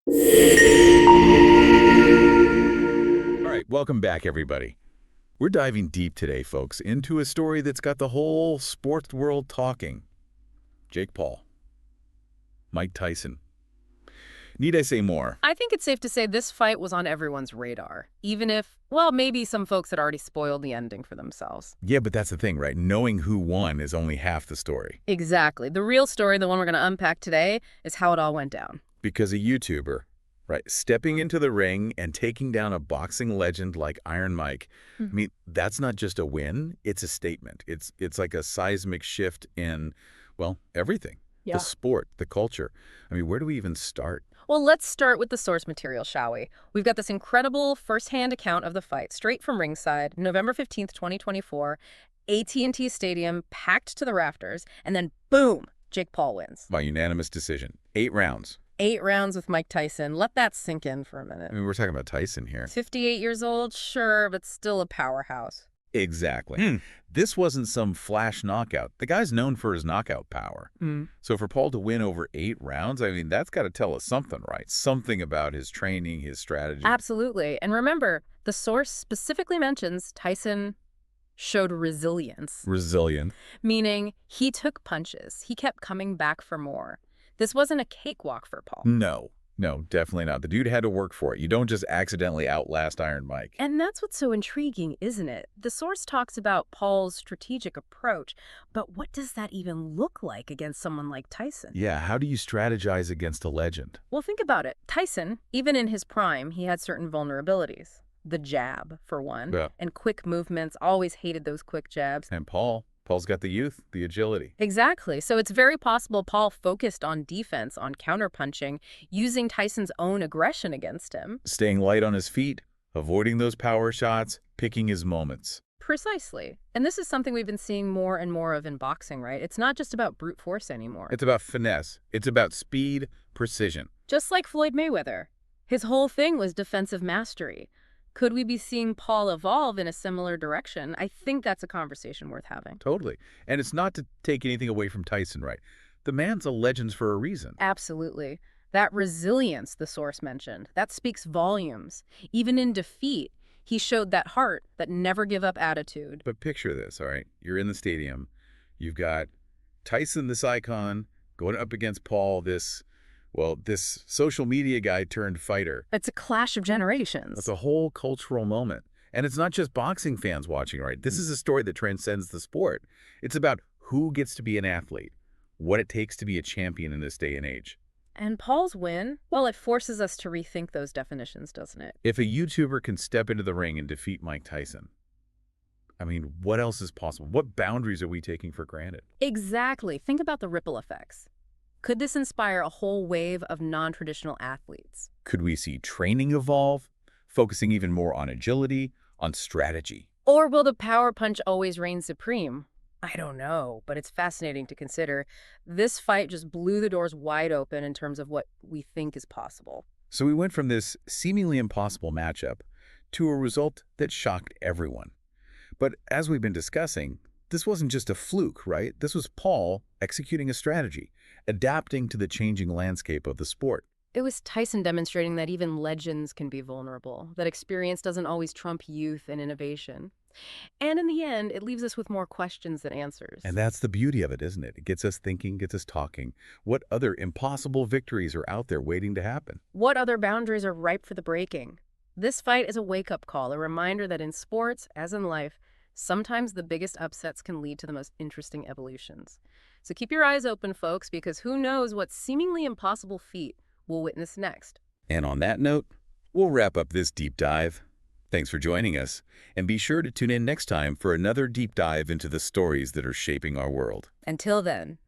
All right, welcome back, everybody. We're diving deep today, folks, into a story that's got the whole sports world talking. Jake Paul. Mike Tyson. Need I say more? I think it's safe to say this fight was on everyone's radar, even if, well, maybe some folks had already spoiled the ending for themselves. Yeah, but that's the thing, right? Knowing who won is only half the story. Exactly. The real story, the one we're going to unpack today, is how it all went down. Because a YouTuber, right, stepping into the ring and taking down a boxing legend like Iron Mike, I mean, that's not just a win, it's a statement. It's like a seismic shift in, well, everything. Yeah. The sport, the culture. I mean, where do we even start? Well, let's start with the source material, shall we? We've got this incredible first-hand account of the fight, straight from ringside, November 15th, 2024, AT&T Stadium, packed to the rafters, and then boom, Jake Paul wins. By unanimous decision. 8 rounds. 8 rounds with Mike Tyson. Let that sink in for a minute. I mean, we're talking about Tyson here. 58 years old, sure, but still a powerhouse. Exactly. This wasn't some flash knockout. The guy's known for his knockout power. So for Paul to win over 8 rounds, I mean, that's got to tell us something, right? Something about his training, his strategy. Absolutely. And remember, the source specifically mentions Tyson showed resilience. Resilient. Meaning he took punches. He kept coming back for more. This wasn't a cakewalk for Paul. No, definitely not. The dude had to work for it. You don't just accidentally outlast Iron Mike. And that's what's so intriguing, isn't it? The source talks about Paul's strategic approach, but what does that even look like against someone like Tyson? Yeah, how do you strategize against a legend? Well, think about it. Tyson, even in his prime, he had certain vulnerabilities. The jab, for one, and quick movements. Always hated those quick jabs. And Paul's got the youth, the agility. Exactly. So it's very possible Paul focused on defense, on counterpunching, using Tyson's own aggression against him. Staying light on his feet, avoiding those power shots, picking his moments. Precisely. And this is something we've been seeing more and more of in boxing, right? It's not just about brute force anymore. It's about finesse. It's about speed, precision. Just like Floyd Mayweather. His whole thing was defensive mastery. Could we be seeing Paul evolve in a similar direction? I think that's a conversation worth having. Totally. And it's not to take anything away from Tyson, right? The man's a legend for a reason. Absolutely. That resilience the source mentioned, that speaks volumes. Even in defeat, he showed that heart, that never give up attitude. But picture this, all right? You're in the stadium. You've got Tyson, this icon, going up against Paul, this social media guy turned fighter. It's a clash of generations. It's a whole cultural moment. And it's not just boxing fans watching, right? This is a story that transcends the sport. It's about who gets to be an athlete, what it takes to be a champion in this day and age. And Paul's win, well, it forces us to rethink those definitions, doesn't it? If a YouTuber can step into the ring and defeat Mike Tyson, I mean, what else is possible? What boundaries are we taking for granted? Exactly. Think about the ripple effects. Could this inspire a whole wave of non-traditional athletes? Could we see training evolve, focusing even more on agility, on strategy? Or will the power punch always reign supreme? I don't know, but it's fascinating to consider. This fight just blew the doors wide open in terms of what we think is possible. So we went from this seemingly impossible matchup to a result that shocked everyone. But as we've been discussing, this wasn't just a fluke, right? This was Paul executing a strategy, adapting to the changing landscape of the sport. It was Tyson demonstrating that even legends can be vulnerable, that experience doesn't always trump youth and innovation. And in the end, it leaves us with more questions than answers. And that's the beauty of it, isn't it? It gets us thinking, gets us talking. What other impossible victories are out there waiting to happen? What other boundaries are ripe for the breaking? This fight is a wake-up call, a reminder that in sports, as in life, sometimes the biggest upsets can lead to the most interesting evolutions. So keep your eyes open, folks, because who knows what seemingly impossible feat we'll witness next. And on that note, we'll wrap up this deep dive. Thanks for joining us, and be sure to tune in next time for another deep dive into the stories that are shaping our world. Until then,